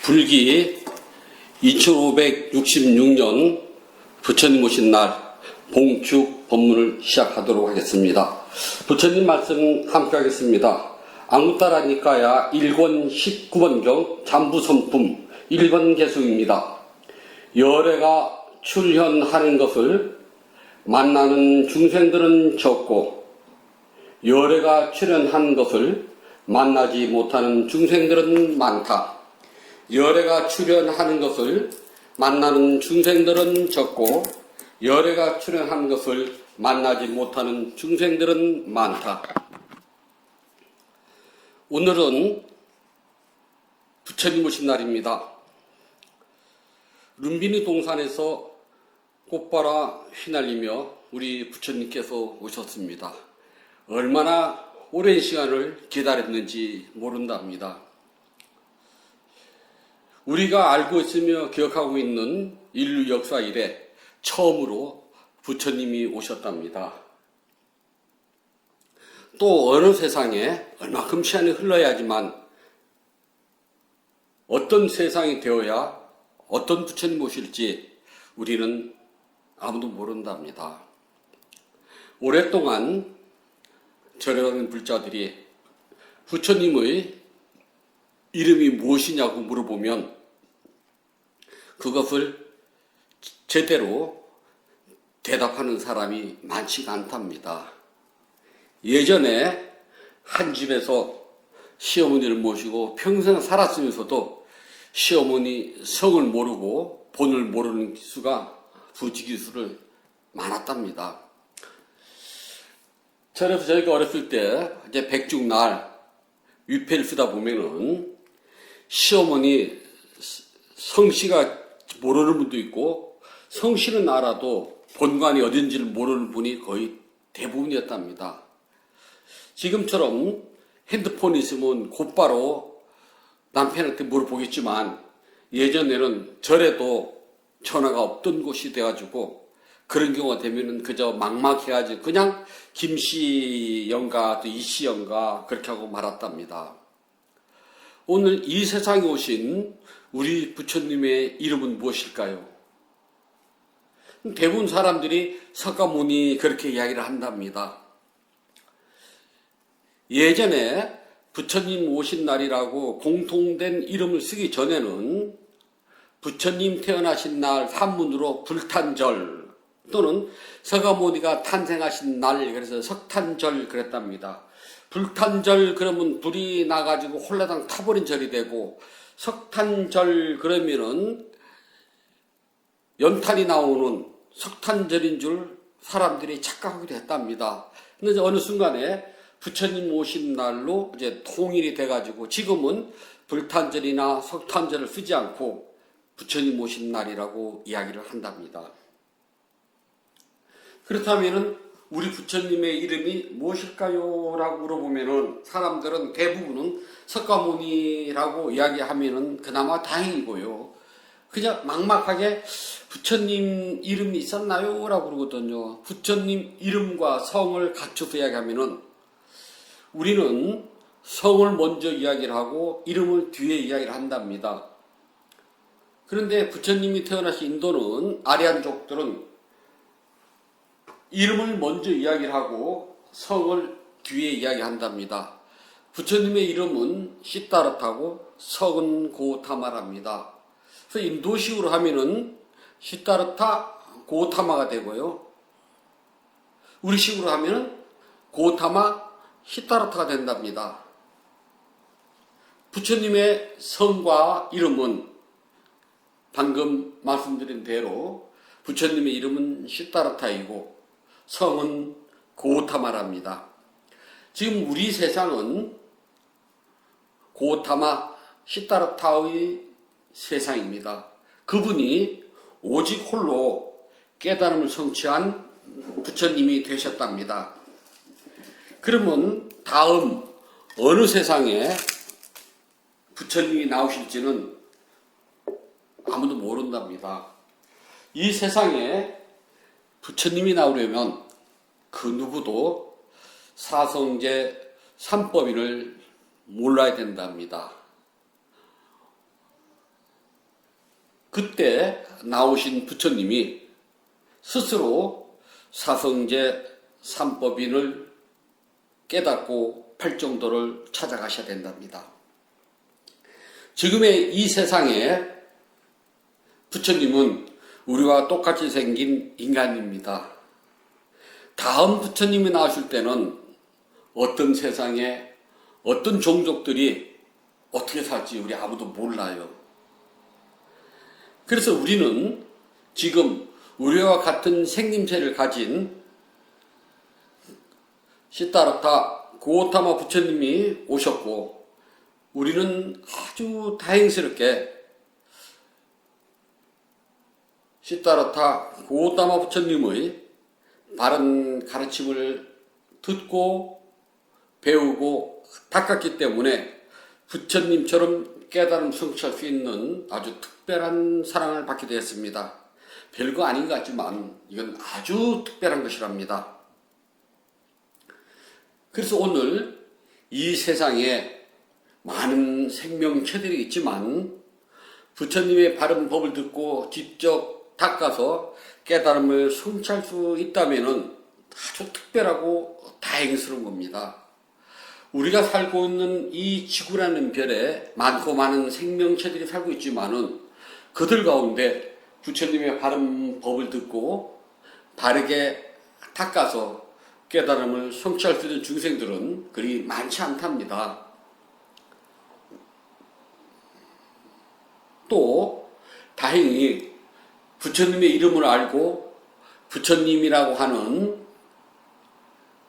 불기 2566년 부처님 오신 날 봉축 법문을 시작하도록 하겠습니다. 부처님 말씀 함께 하겠습니다. 아무따라니까야 1권 19번경 잠부선품 1번 개수입니다. 열애가 출현하는 것을 만나는 중생들은 적고 열애가 출현한 것을 만나지 못하는 중생들은 많다. 열애가 출현하는 것을 만나는 중생들은 적고 열애가 출현한 것을 만나지 못하는 중생들은 많다. 오늘은 부처님 오신 날입니다. 룸비니 동산에서 꽃바라 휘날리며 우리 부처님께서 오셨습니다. 얼마나 오랜 시간을 기다렸는지 모른답니다. 우리가 알고 있으며 기억하고 있는 인류 역사 이래 처음으로 부처님이 오셨답니다. 또 어느 세상에 얼마큼 시간이 흘러야지만 어떤 세상이 되어야 어떤 부처님 오실지 우리는 아무도 모른답니다. 오랫동안 절에가는 불자들이 부처님의 이름이 무엇이냐고 물어보면 그것을 제대로 대답하는 사람이 많지가 않답니다. 예전에 한 집에서 시어머니를 모시고 평생 살았으면서도 시어머니 성을 모르고 본을 모르는 기수가 부지기수를 많았답니다. 그래서 저희가 어렸을 때 이제 백중날 위패를 쓰다 보면은 시어머니 성씨가 모르는 분도 있고 성씨는 알아도 본관이 어딘지를 모르는 분이 거의 대부분이었답니다. 지금처럼 핸드폰이 있으면 곧바로 남편한테 물어보겠지만 예전에는 절에도 전화가 없던 곳이 돼가지고 그런 경우가 되면은 그저 막막해가지고 그냥 김씨 영가 또 이씨 영가 그렇게 하고 말았답니다. 오늘 이 세상에 오신 우리 부처님의 이름은 무엇일까요? 대부분 사람들이 석가모니 그렇게 이야기를 한답니다. 예전에 부처님 오신 날이라고 공통된 이름을 쓰기 전에는 부처님 태어나신 날 산문으로 불탄절 또는 석가모니가 탄생하신 날 그래서 석탄절 그랬답니다. 불탄절 그러면 불이 나가지고 홀라당 타버린 절이 되고 석탄절 그러면은 연탄이 나오는 석탄절인 줄 사람들이 착각하기도 했답니다. 근데 어느 순간에 부처님 오신 날로 이제 통일이 돼가지고 지금은 불탄절이나 석탄절을 쓰지 않고 부처님 오신 날이라고 이야기를 한답니다. 그렇다면은 우리 부처님의 이름이 무엇일까요? 라고 물어보면은 사람들은 대부분은 석가모니라고 이야기하면은 그나마 다행이고요. 그냥 막막하게 부처님 이름이 있었나요? 라고 그러거든요. 부처님 이름과 성을 갖춰서 이야기하면은 우리는 성을 먼저 이야기를 하고 이름을 뒤에 이야기를 한답니다. 그런데 부처님이 태어나신 인도는 아리안족들은 이름을 먼저 이야기를 하고 성을 뒤에 이야기한답니다. 부처님의 이름은 시타르타고 성은 고타마랍니다. 그래서 인도식으로 하면은 시타르타 고타마가 되고요. 우리식으로 하면은 고타마 시타르타가 된답니다. 부처님의 성과 이름은 방금 말씀드린 대로 부처님의 이름은 시타르타이고 성은 고타마랍니다. 지금 우리 세상은 고타마 시타르타의 세상입니다. 그분이 오직 홀로 깨달음을 성취한 부처님이 되셨답니다. 그러면 다음 어느 세상에 부처님이 나오실지는 아무도 모른답니다. 이 세상에 부처님이 나오려면 그 누구도 사성제 삼법인을 몰라야 된답니다. 그때 나오신 부처님이 스스로 사성제 삼법인을 깨닫고 팔정도를 찾아가셔야 된답니다. 지금의 이 세상에 부처님은 우리와 똑같이 생긴 인간입니다. 다음 부처님이 나오실 때는 어떤 세상에 어떤 종족들이 어떻게 살지 우리 아무도 몰라요. 그래서 우리는 지금 우리와 같은 생김새를 가진 시타르타 고오타마 부처님이 오셨고, 우리는 아주 다행스럽게 시타르타 고오타마 부처님의 바른 가르침을 듣고 배우고 닦았기 때문에 부처님처럼 깨달음 성취할 수 있는 아주 특별한 사랑을 받게 되었습니다. 별거 아닌 것 같지만 이건 아주 특별한 것이랍니다. 그래서 오늘 이 세상에 많은 생명체들이 있지만 부처님의 바른 법을 듣고 직접 닦아서 깨달음을 성취할 수 있다면 아주 특별하고 다행스러운 겁니다. 우리가 살고 있는 이 지구라는 별에 많고 많은 생명체들이 살고 있지만은 그들 가운데 부처님의 바른 법을 듣고 바르게 닦아서 깨달음을 성취할 수 있는 중생들은 그리 많지 않답니다. 또 다행히 부처님의 이름을 알고 부처님이라고 하는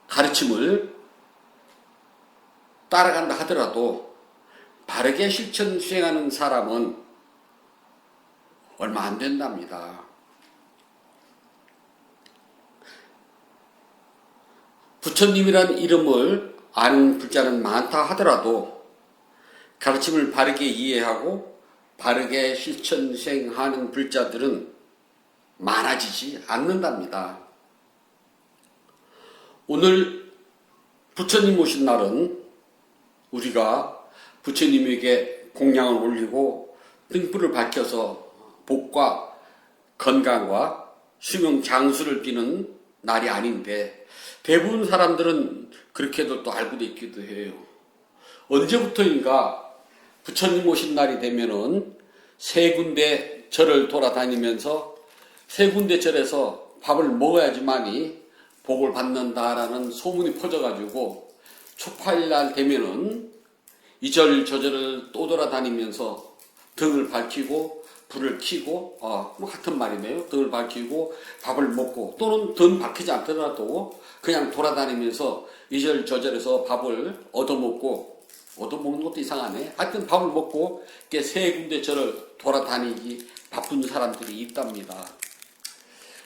가르침을 따라간다 하더라도 바르게 실천 수행하는 사람은 얼마 안 된답니다. 부처님이란 이름을 아는 불자는 많다 하더라도 가르침을 바르게 이해하고 바르게 실천 수행하는 불자들은 많아지지 않는답니다. 오늘 부처님 오신 날은 우리가 부처님에게 공양을 올리고 등불을 밝혀서 복과 건강과 수명 장수를 비는 날이 아닌데 대부분 사람들은 그렇게도 또 알고 있기도 해요. 언제부터인가 부처님 오신 날이 되면은 세 군데 절을 돌아다니면서 세 군데 절에서 밥을 먹어야지만이 복을 받는다라는 소문이 퍼져가지고 초파일 날 되면은 이 절 저 절을 또 돌아다니면서 등을 밝히고 불을 켜고 같은 말이네요. 등을 밝히고 밥을 먹고 또는 등 밝히지 않더라도 그냥 돌아다니면서 이 절 저 절에서 밥을 얻어먹는 것도 이상하네. 하여튼 밥을 먹고 이렇게 세 군데 절을 돌아다니기 바쁜 사람들이 있답니다.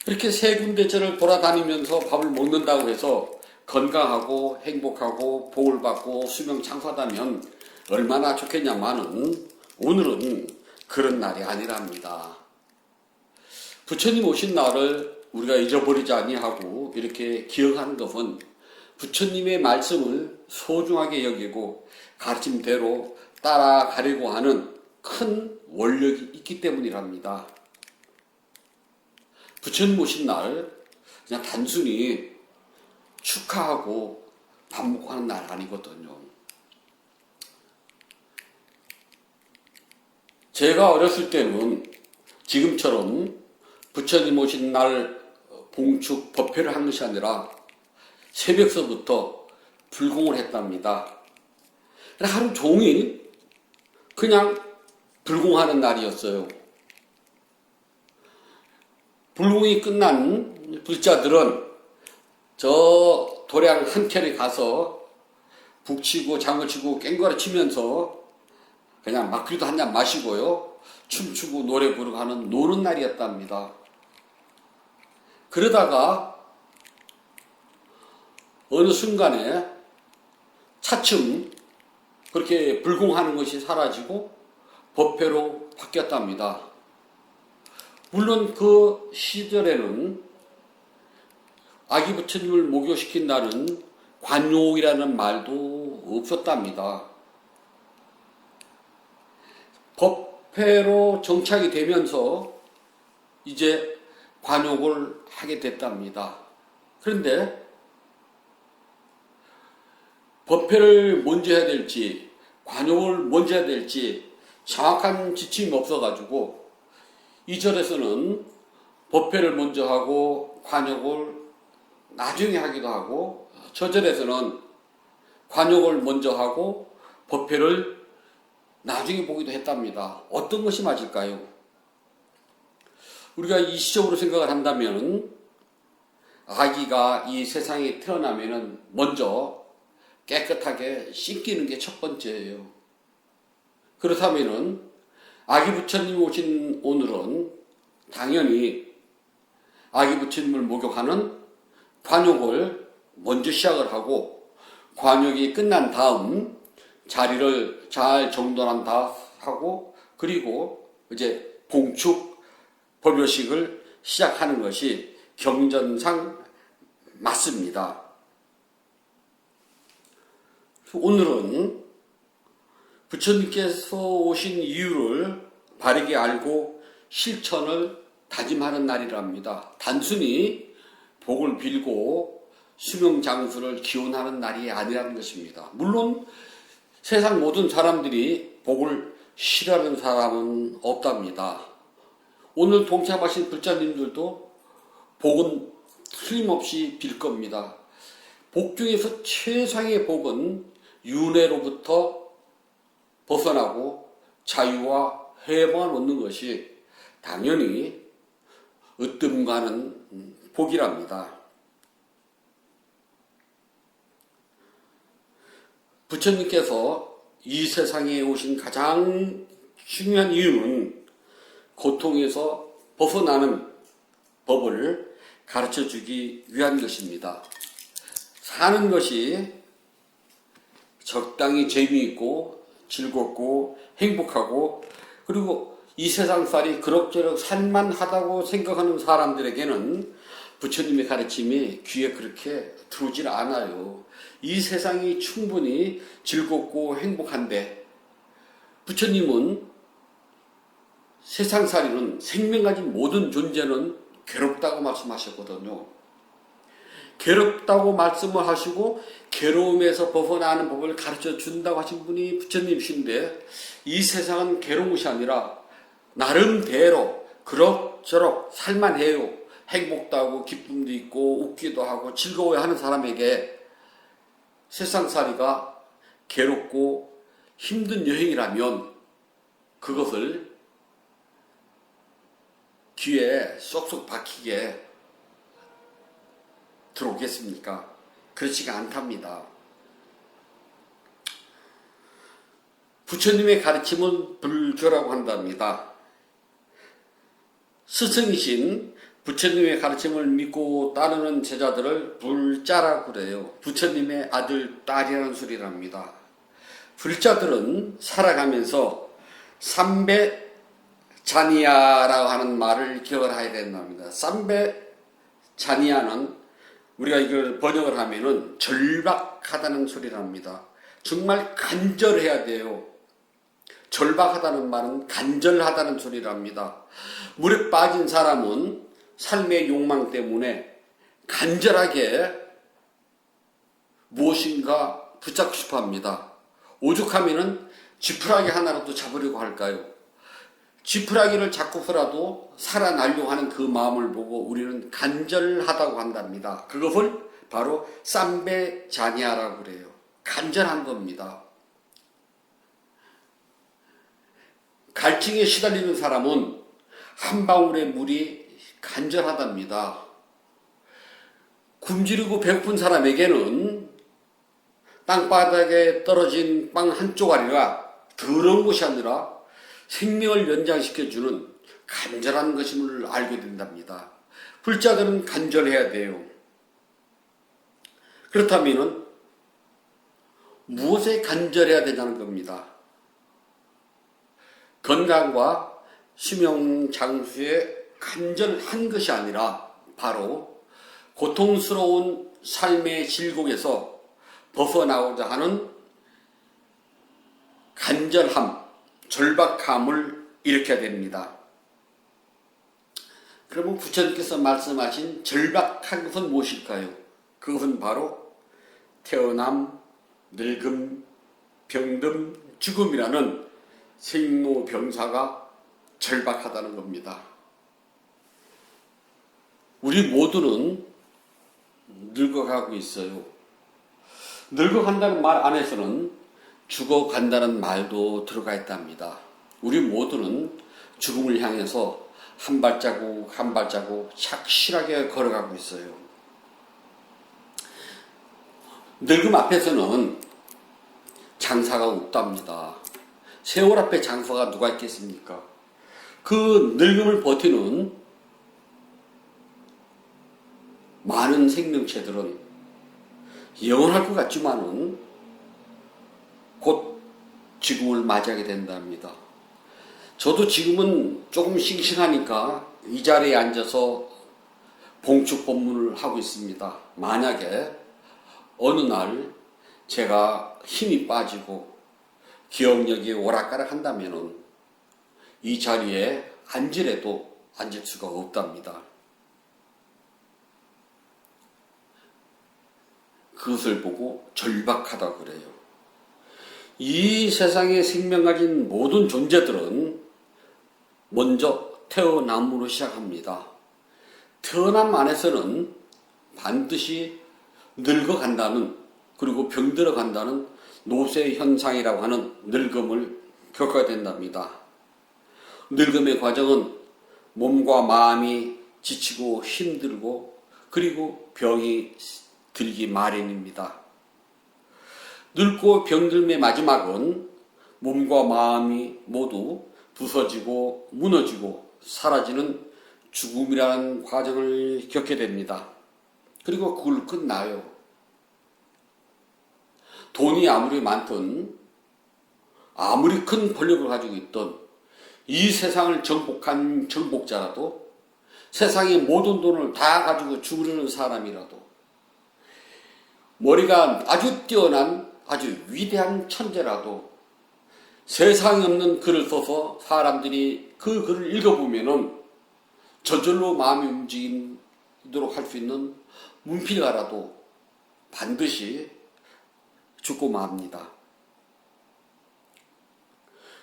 이렇게 세 군데 절을 돌아다니면서 밥을 먹는다고 해서 건강하고 행복하고 복을 받고 수명 장수하다면 얼마나 좋겠냐마는 오늘은 그런 날이 아니랍니다. 부처님 오신 날을 우리가 잊어버리지 아니하고 이렇게 기억하는 것은 부처님의 말씀을 소중하게 여기고 가르침대로 따라가려고 하는 큰 원력이 있기 때문이랍니다. 부처님 오신 날 그냥 단순히 축하하고 밥 먹고 하는 날 아니거든요. 제가 어렸을 때는 지금처럼 부처님 오신 날 봉축 법회를 한 것이 아니라 새벽서부터 불공을 했답니다. 하루 종일 그냥 불공하는 날이었어요. 불공이 끝난 불자들은 저 도량 한켠에 가서 북치고 장구치고 깽가루 치면서 그냥 막걸리도 한 잔 마시고요. 춤추고 노래 부르고 하는 노는 날이었답니다. 그러다가 어느 순간에 차츰 그렇게 불공하는 것이 사라지고 법회로 바뀌었답니다. 물론 그 시절에는 아기 부처님을 목욕시킨다는 관용이라는 말도 없었답니다. 법회로 정착이 되면서 이제 관욕을 하게 됐답니다. 그런데 법회를 먼저 해야 될지 관욕을 먼저 해야 될지 정확한 지침이 없어가지고 이 절에서는 법회를 먼저 하고 관욕을 나중에 하기도 하고, 저 절에서는 관욕을 먼저 하고 법회를 나중에 보기도 했답니다. 어떤 것이 맞을까요? 우리가 이시적으로 생각을 한다면 아기가 이 세상에 태어나면 먼저 깨끗하게 씻기는 게 첫 번째예요. 그렇다면 아기 부처님 오신 오늘은 당연히 아기 부처님을 목욕하는 관욕을 먼저 시작을 하고, 관욕이 끝난 다음 자리를 잘 정돈한 다 하고, 그리고 이제 봉축 법요식을 시작하는 것이 경전상 맞습니다. 오늘은 부처님께서 오신 이유를 바르게 알고 실천을 다짐하는 날이랍니다. 단순히 복을 빌고 수명장수를 기원하는 날이 아니라는 것입니다. 물론 세상 모든 사람들이 복을 싫어하는 사람은 없답니다. 오늘 동참하신 불자님들도 복은 틀림없이 빌 겁니다. 복 중에서 최상의 복은 윤회로부터 벗어나고 자유와 해방을 얻는 것이 당연히 으뜸가는 복이랍니다. 부처님께서 이 세상에 오신 가장 중요한 이유는 고통에서 벗어나는 법을 가르쳐 주기 위한 것입니다. 사는 것이 적당히 재미있고 즐겁고 행복하고, 그리고 이 세상살이 그럭저럭 살만하다고 생각하는 사람들에게는 부처님의 가르침이 귀에 그렇게 들어오질 않아요. 이 세상이 충분히 즐겁고 행복한데, 부처님은 세상살이는 생명 가진 모든 존재는 괴롭다고 말씀하셨거든요. 괴롭다고 말씀을 하시고 괴로움에서 벗어나는 법을 가르쳐 준다고 하신 분이 부처님이신데, 이 세상은 괴로운 것이 아니라 나름대로 그럭저럭 살만해요. 행복도 하고 기쁨도 있고 웃기도 하고 즐거워하는 사람에게 세상살이가 괴롭고 힘든 여행이라면 그것을 귀에 쏙쏙 박히게 들어오겠습니까? 그렇지가 않답니다. 부처님의 가르침은 불교라고 한답니다. 스승이신 부처님의 가르침을 믿고 따르는 제자들을 불자라고 그래요. 부처님의 아들, 딸이라는 소리랍니다. 불자들은 살아가면서 삼배자니야라고 하는 말을 기억을 해야 된답니다. 삼배자니야는 우리가 이걸 번역을 하면은 절박하다는 소리랍니다. 정말 간절해야 돼요. 절박하다는 말은 간절하다는 소리랍니다. 물에 빠진 사람은 삶의 욕망 때문에 간절하게 무엇인가 붙잡고 싶어 합니다. 오죽하면은 지푸라기 하나라도 잡으려고 할까요? 지푸라기를 잡고서라도 살아나려고 하는 그 마음을 보고 우리는 간절하다고 한답니다. 그것을 바로 삼배자니야라고 그래요. 간절한 겁니다. 갈증에 시달리는 사람은 한 방울의 물이 간절하답니다. 굶주리고 배고픈 사람에게는 땅바닥에 떨어진 빵 한 쪼가리가 더러운 것이 아니라 생명을 연장시켜주는 간절한 것임을 알게 된답니다. 불자들은 간절해야 돼요. 그렇다면 무엇에 간절해야 되냐는 겁니다. 건강과 수명 장수에 간절한 것이 아니라 바로 고통스러운 삶의 질곡에서 벗어나고자 하는 간절함, 절박함을 일으켜야 됩니다. 그러면 부처님께서 말씀하신 절박한 것은 무엇일까요? 그것은 바로 태어남, 늙음, 병듦, 죽음이라는 생로병사가 절박하다는 겁니다. 우리 모두는 늙어가고 있어요. 늙어간다는 말 안에서는 죽어간다는 말도 들어가 있답니다. 우리 모두는 죽음을 향해서 한 발자국 한 발자국 착실하게 걸어가고 있어요. 늙음 앞에서는 장사가 없답니다. 세월 앞에 장사가 누가 있겠습니까? 그 늙음을 버티는 많은 생명체들은 영원할 것 같지만은 곧 죽음을 맞이하게 된답니다. 저도 지금은 조금 싱싱하니까 이 자리에 앉아서 봉축 법문을 하고 있습니다. 만약에 어느 날 제가 힘이 빠지고 기억력이 오락가락 한다면은 이 자리에 앉으래도 앉을 수가 없답니다. 그것을 보고 절박하다 그래요. 이 세상에 생명 가진 모든 존재들은 먼저 태어남으로 시작합니다. 태어남 안에서는 반드시 늙어간다는, 그리고 병들어 간다는 노쇠 현상이라고 하는 늙음을 겪어야 된답니다. 늙음의 과정은 몸과 마음이 지치고 힘들고 그리고 병이 들기 마련입니다. 늙고 병듦의 마지막은 몸과 마음이 모두 부서지고 무너지고 사라지는 죽음이라는 과정을 겪게 됩니다. 그리고 그걸 끝나요. 돈이 아무리 많든 아무리 큰 권력을 가지고 있던 이 세상을 정복한 정복자라도, 세상의 모든 돈을 다 가지고 죽으려는 사람이라도, 머리가 아주 뛰어난 아주 위대한 천재라도 세상에 없는 글을 써서 사람들이 그 글을 읽어보면은 저절로 마음이 움직이도록 할 수 있는 문필가라도 반드시 죽고 맙니다.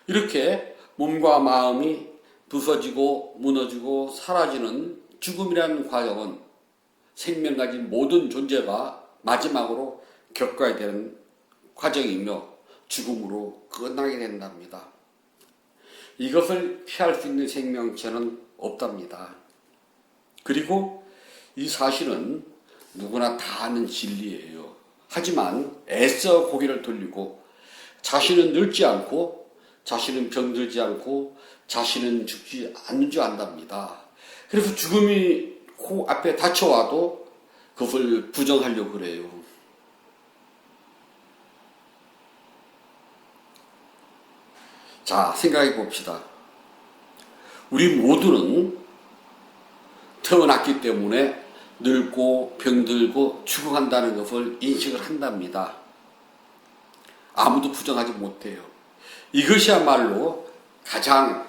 이렇게 몸과 마음이 부서지고 무너지고 사라지는 죽음이라는 과정은 생명 가진 모든 존재가 마지막으로 겪어야 되는 과정이며 죽음으로 끝나게 된답니다. 이것을 피할 수 있는 생명체는 없답니다. 그리고 이 사실은 누구나 다 아는 진리예요. 하지만 애써 고개를 돌리고 자신은 늙지 않고 자신은 병들지 않고 자신은 죽지 않는 줄 안답니다. 그래서 죽음이 코 앞에 닥쳐와도 그것을 부정하려고 그래요. 자, 생각해 봅시다. 우리 모두는 태어났기 때문에 늙고 병들고 죽어간다는 것을 인식을 한답니다. 아무도 부정하지 못해요. 이것이야말로 가장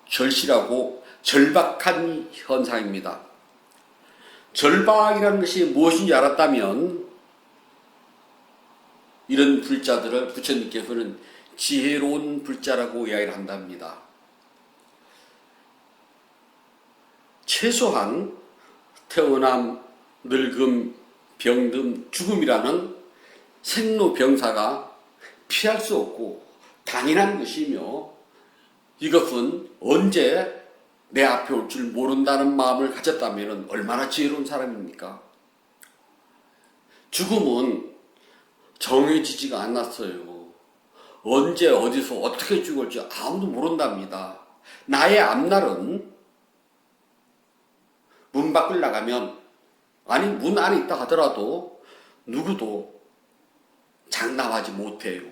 절실하고 절박한 현상입니다. 절박이라는 것이 무엇인지 알았다면 이런 불자들을 부처님께서는 지혜로운 불자라고 이야기를 한답니다. 최소한 태어남, 늙음, 병듦, 죽음이라는 생로병사가 피할 수 없고 당연한 것이며, 이것은 언제 내 앞에 올 줄 모른다는 마음을 가졌다면 얼마나 지혜로운 사람입니까? 죽음은 정해지지가 않았어요. 언제 어디서 어떻게 죽을지 아무도 모른답니다. 나의 앞날은 문 밖을 나가면, 아니 문 안에 있다 하더라도 누구도 장담하지 못해요.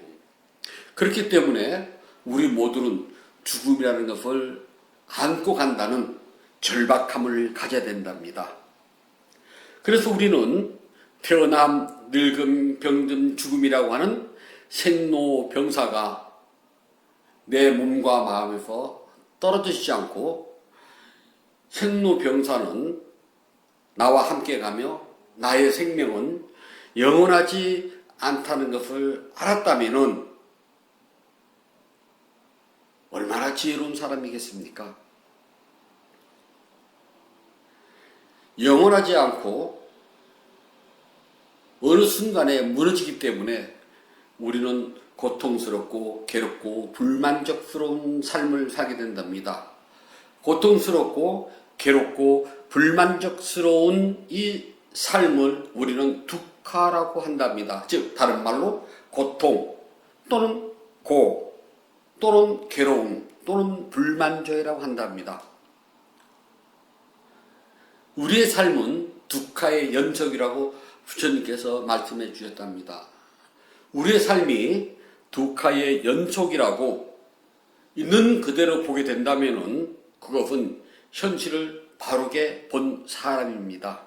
그렇기 때문에 우리 모두는 죽음이라는 것을 안고 간다는 절박함을 가져야 된답니다. 그래서 우리는 태어남, 늙음, 병듦, 죽음이라고 하는 생로병사가 내 몸과 마음에서 떨어지지 않고 생로병사는 나와 함께 가며 나의 생명은 영원하지 않다는 것을 알았다면은 얼마나 지혜로운 사람이겠습니까? 영원하지 않고 어느 순간에 무너지기 때문에 우리는 고통스럽고 괴롭고 불만족스러운 삶을 살게 된답니다. 고통스럽고 괴롭고 불만족스러운 이 삶을 우리는 두카라고 한답니다. 즉 다른 말로 고통 또는 고 또는 괴로움 또는 불만족이라고 한답니다. 우리의 삶은 두카의 연속이라고 부처님께서 말씀해 주셨답니다. 우리의 삶이 두카의 연속이라고 있는 그대로 보게 된다면 그것은 현실을 바르게 본 사람입니다.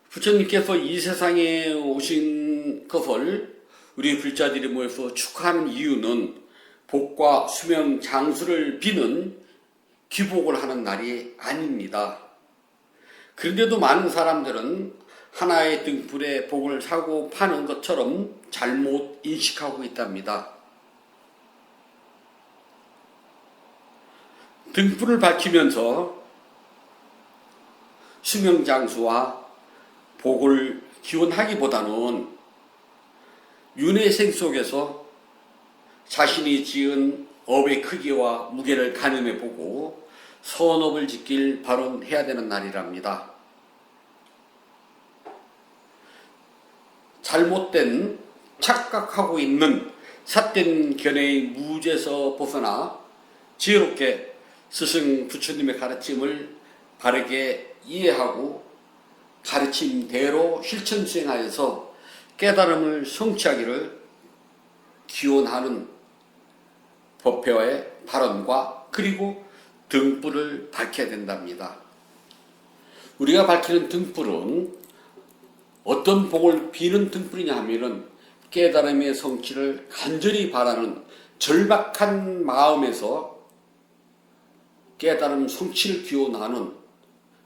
부처님께서 이 세상에 오신 것을 우리 불자들이 모여서 축하하는 이유는 복과 수명 장수를 비는 기복을 하는 날이 아닙니다. 그런데도 많은 사람들은 하나의 등불에 복을 사고 파는 것처럼 잘못 인식하고 있답니다. 등불을 밝히면서 수명장수와 복을 기원하기보다는 윤회생 속에서 자신이 지은 업의 크기와 무게를 가늠해 보고 선업을 지킬 발언해야 되는 날이랍니다. 잘못된 착각하고 있는 삿된 견해의 무죄에서 벗어나 지혜롭게 스승 부처님의 가르침을 바르게 이해하고 가르침대로 실천 수행하여서 깨달음을 성취하기를 기원하는 법회와의 발언과 그리고 등불을 밝혀야 된답니다. 우리가 밝히는 등불은 어떤 복을 비는 등불이냐 하면은 깨달음의 성취를 간절히 바라는 절박한 마음에서 깨달음 성취를 기원하는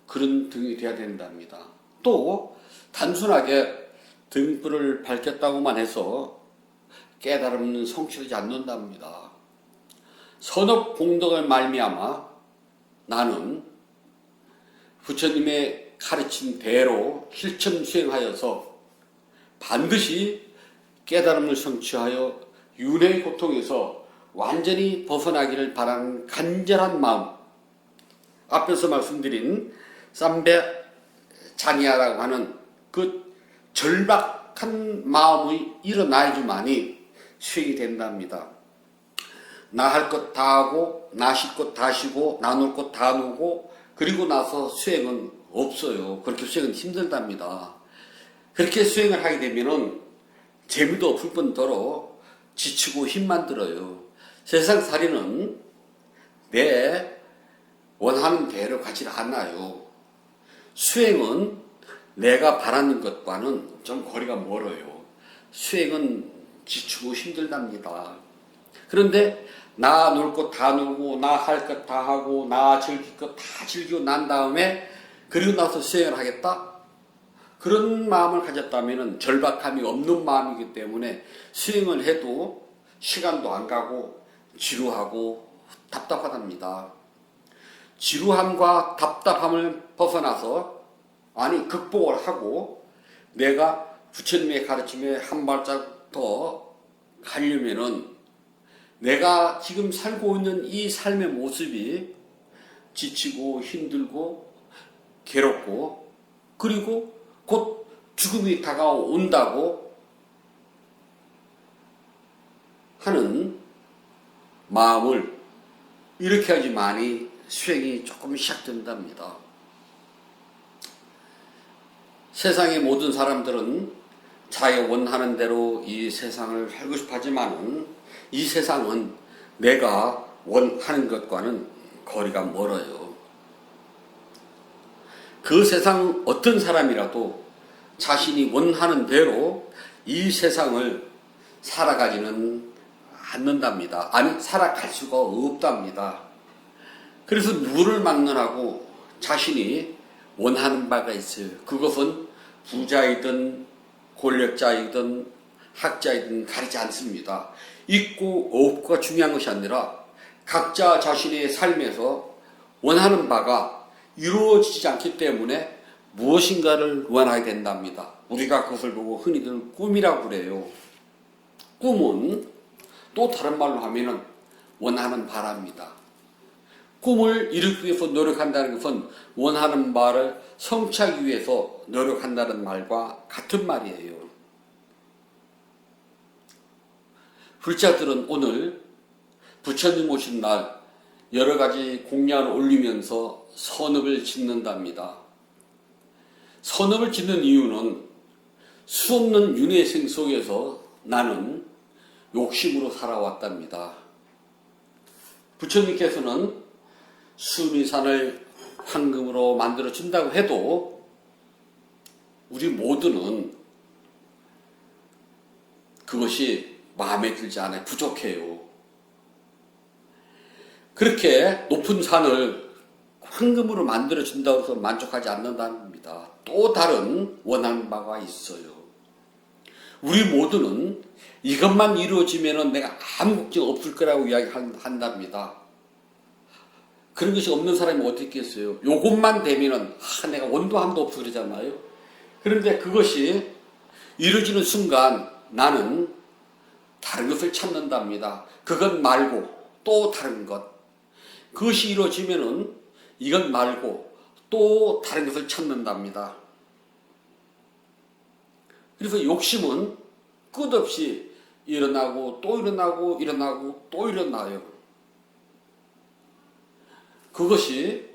그런 등이 되어야 된답니다. 또 단순하게 등불을 밝혔다고만 해서 깨달음은 성취되지 않는답니다. 선업 공덕을 말미암아 나는 부처님의 가르침대로 실천 수행하여서 반드시 깨달음을 성취하여 윤회의 고통에서 완전히 벗어나기를 바라는 간절한 마음, 앞에서 말씀드린 삼배 자니아라고 하는 그 절박한 마음이 일어나야지만이 수행이 된답니다. 나 할 것 다 하고 나 쉴 것 다 쉬고 나 놀 것 다 놀고 그리고 나서 수행은 없어요. 그렇게 수행은 힘들답니다. 그렇게 수행을 하게 되면은 재미도 없을 뿐더러 지치고 힘만 들어요. 세상살이는 내 원하는 대로 가지 않아요. 수행은 내가 바라는 것과는 좀 거리가 멀어요. 수행은 지치고 힘들답니다. 그런데 나 놀 것 다 놀고 나 할 것 다 하고 나 즐길 것 다 즐기고 난 다음에 그리고 나서 수행을 하겠다? 그런 마음을 가졌다면 절박함이 없는 마음이기 때문에 수행을 해도 시간도 안 가고 지루하고 답답하답니다. 지루함과 답답함을 벗어나서 극복을 하고 내가 부처님의 가르침에 한 발짝 더 가려면은 내가 지금 살고 있는 이 삶의 모습이 지치고 힘들고 괴롭고 그리고 곧 죽음이 다가온다고 하는 마음을 이렇게 하지만이 수행이 조금 시작된답니다. 세상의 모든 사람들은 자기 원하는 대로 이 세상을 살고 싶어 하지만은 이 세상은 내가 원하는 것과는 거리가 멀어요. 그 세상 어떤 사람이라도 자신이 원하는 대로 이 세상을 살아가지는 않는답니다. 아니, 살아갈 수가 없답니다. 그래서 누구를 막론하고 자신이 원하는 바가 있어요. 그것은 부자이든 권력자이든 학자이든 가리지 않습니다. 있고 없고가 중요한 것이 아니라 각자 자신의 삶에서 원하는 바가 이루어지지 않기 때문에 무엇인가를 원하게 된답니다. 우리가 그것을 보고 흔히들 꿈이라고 그래요. 꿈은 또 다른 말로 하면은 원하는 바랍니다. 꿈을 이루기 위해서 노력한다는 것은 원하는 바를 성취하기 위해서 노력한다는 말과 같은 말이에요. 불자들은 오늘 부처님 오신 날 여러 가지 공양을 올리면서 선업을 짓는답니다. 선업을 짓는 이유는 수없는 윤회생 속에서 나는 욕심으로 살아왔답니다. 부처님께서는 수미산을 황금으로 만들어 준다고 해도 우리 모두는 그것이 마음에 들지 않아요. 부족해요. 그렇게 높은 산을 황금으로 만들어 준다고 해서 만족하지 않는답니다. 또 다른 원하는 바가 있어요. 우리 모두는 이것만 이루어지면 내가 아무 걱정 없을 거라고 이야기한답니다. 그런 것이 없는 사람이 어디 있겠어요? 요것만 되면은 내가 원도함도 없어 그러잖아요. 그런데 그것이 이루어지는 순간 나는 다른 것을 찾는답니다. 그것 말고 또 다른 것. 그것이 이루어지면은 이것 말고 또 다른 것을 찾는답니다. 그래서 욕심은 끝없이 일어나고 또 일어나고 일어나고 또 일어나요. 그것이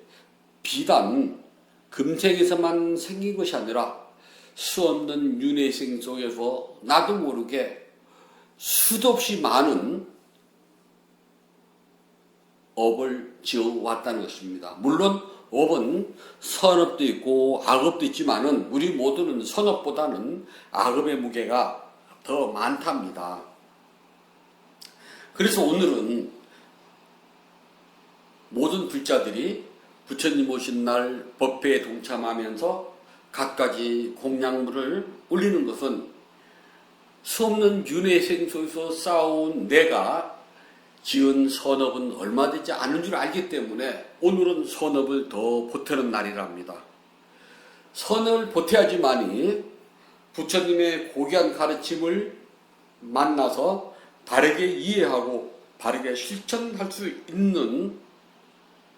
비단 금생에서만 생긴 것이 아니라 수없는 윤회생 속에서 나도 모르게 수도 없이 많은 업을 지어왔다는 것입니다. 물론 업은 선업도 있고 악업도 있지만은 우리 모두는 선업보다는 악업의 무게가 더 많답니다. 그래서 오늘은 모든 불자들이 부처님 오신 날 법회에 동참하면서 갖가지 공양물을 올리는 것은 수없는 윤회생 속에서 쌓아온 내가 지은 선업은 얼마 되지 않은 줄 알기 때문에 오늘은 선업을 더 보태는 날이랍니다. 선을 보태야지만이 부처님의 고귀한 가르침을 만나서 바르게 이해하고 바르게 실천할 수 있는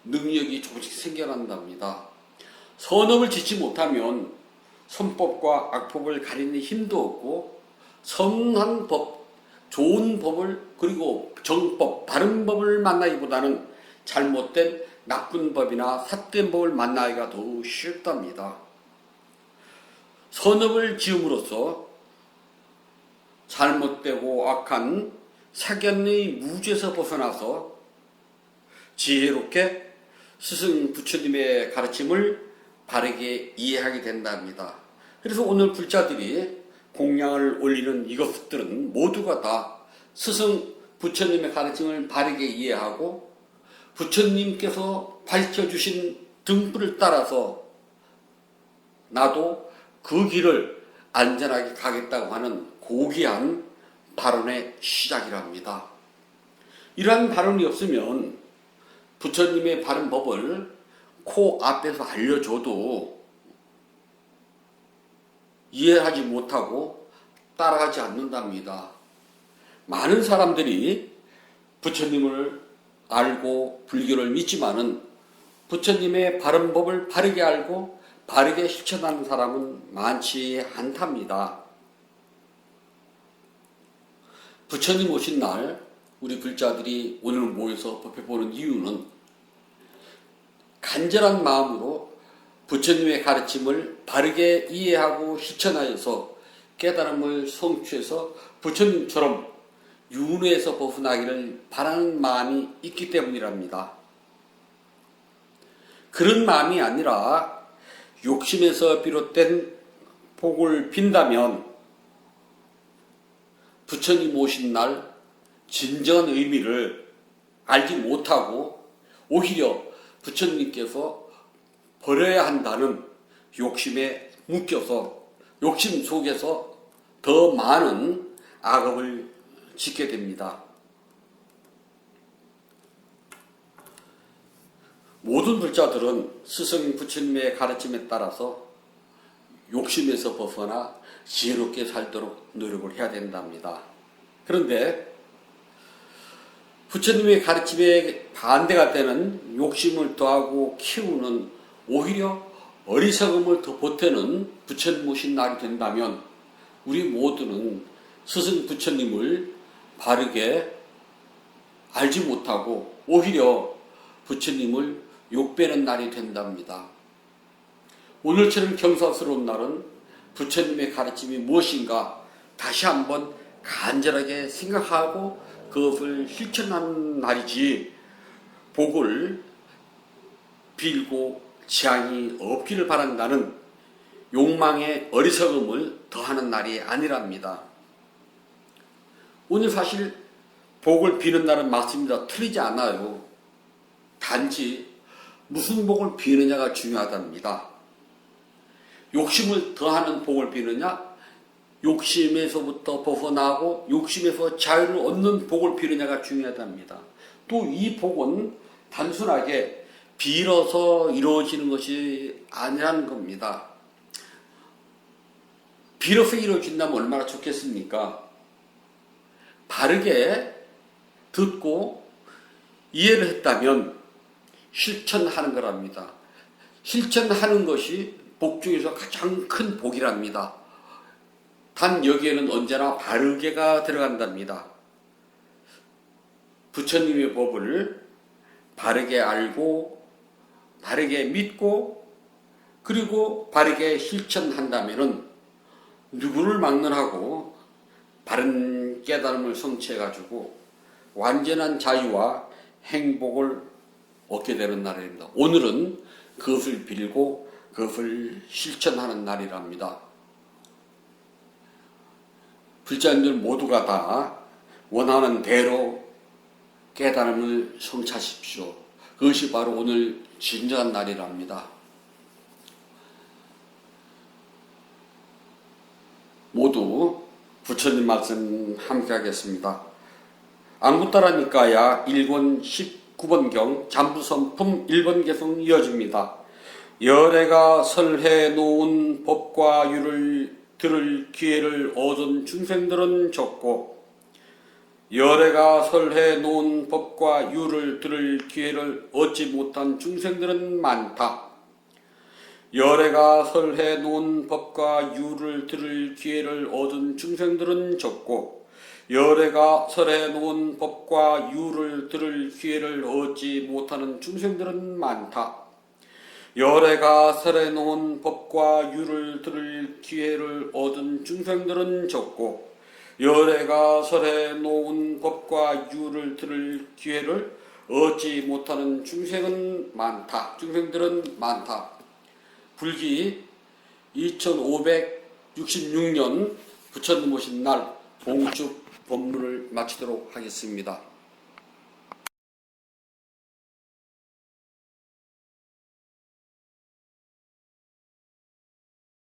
능력이 조금씩 생겨난답니다. 선업을 짓지 못하면 선법과 악법을 가리는 힘도 없고 선한 법, 좋은 법을 그리고 정법, 바른 법을 만나기보다는 잘못된 나쁜 법이나 삿된 법을 만나기가 더 쉽답니다. 선업을 지음으로써 잘못되고 악한 사견의 무죄에서 벗어나서 지혜롭게 스승 부처님의 가르침을 바르게 이해하게 된답니다. 그래서 오늘 불자들이 공양을 올리는 이것들은 모두가 다 스승 부처님의 가르침을 바르게 이해하고 부처님께서 밝혀주신 등불을 따라서 나도 그 길을 안전하게 가겠다고 하는 고귀한 발언의 시작이랍니다. 이러한 발언이 없으면 부처님의 바른 법을 코앞에서 알려줘도 이해하지 못하고 따라가지 않는답니다. 많은 사람들이 부처님을 알고 불교를 믿지만은 부처님의 바른 법을 바르게 알고 바르게 실천하는 사람은 많지 않답니다. 부처님 오신 날 우리 불자들이 오늘 모여서 법회 보는 이유는 간절한 마음으로 부처님의 가르침을 바르게 이해하고 실천하여서 깨달음을 성취해서 부처님처럼 윤회에서 벗어나기를 바라는 마음이 있기 때문이랍니다. 그런 마음이 아니라 욕심에서 비롯된 복을 빈다면 부처님 오신 날 진정한 의미를 알지 못하고 오히려 부처님께서 버려야 한다는 욕심에 묶여서 욕심 속에서 더 많은 악업을 짓게 됩니다. 모든 불자들은 스승 부처님의 가르침에 따라서 욕심에서 벗어나 지혜롭게 살도록 노력을 해야 된답니다. 그런데 부처님의 가르침에 반대가 되는 욕심을 더하고 키우는 오히려 어리석음을 더 보태는 부처님 오신 날이 된다면 우리 모두는 스승 부처님을 바르게 알지 못하고 오히려 부처님을 욕배는 날이 된답니다. 오늘처럼 경사스러운 날은 부처님의 가르침이 무엇인가 다시 한번 간절하게 생각하고 그것을 실천하는 날이지 복을 빌고 재앙이 없기를 바란다는 욕망의 어리석음을 더하는 날이 아니랍니다. 오늘 사실 복을 비는 날은 맞습니다. 틀리지 않아요. 단지 무슨 복을 비느냐가 중요하답니다. 욕심을 더하는 복을 비느냐, 욕심에서부터 벗어나고 욕심에서 자유를 얻는 복을 비느냐가 중요하답니다. 또 이 복은 단순하게 빌어서 이루어지는 것이 아니라는 겁니다. 빌어서 이루어진다면 얼마나 좋겠습니까? 바르게 듣고 이해를 했다면 실천하는 거랍니다. 실천하는 것이 복 중에서 가장 큰 복이랍니다. 단 여기에는 언제나 바르게가 들어간답니다. 부처님의 법을 바르게 알고 바르게 믿고 그리고 바르게 실천한다면은 누구를 막론하고 바른 깨달음을 성취해가지고 완전한 자유와 행복을 얻게 되는 날입니다. 오늘은 그것을 빌고 그것을 실천하는 날이랍니다. 불자님들 모두가 다 원하는 대로 깨달음을 성취하십시오. 그것이 바로 오늘 진정한 날이랍니다. 모두 부처님 말씀 함께 하겠습니다. 안구따라니까야 1권 19번경 잠부선품 1번 개성 이어집니다. 열애가 설해 놓은 법과 유를 들을 기회를 얻은 중생들은 적고 열애가 설해 놓은 법과 유를 들을 기회를 얻지 못한 중생들은 많다. 열애가 설해 놓은 법과 유를 들을 기회를 얻은 중생들은 적고 열애가 설해 놓은 법과 유를 들을 기회를 얻지 못하는 중생들은 많다. 열애가 설해 놓은 법과 유를 들을 기회를 얻은 중생들은 적고 열애가 설해 놓은 법과 유를 들을 기회를 얻지 못하는 중생은 많다. 중생들은 많다. 불기 2566년 부처님 오신 날 봉축 법문을 마치도록 하겠습니다.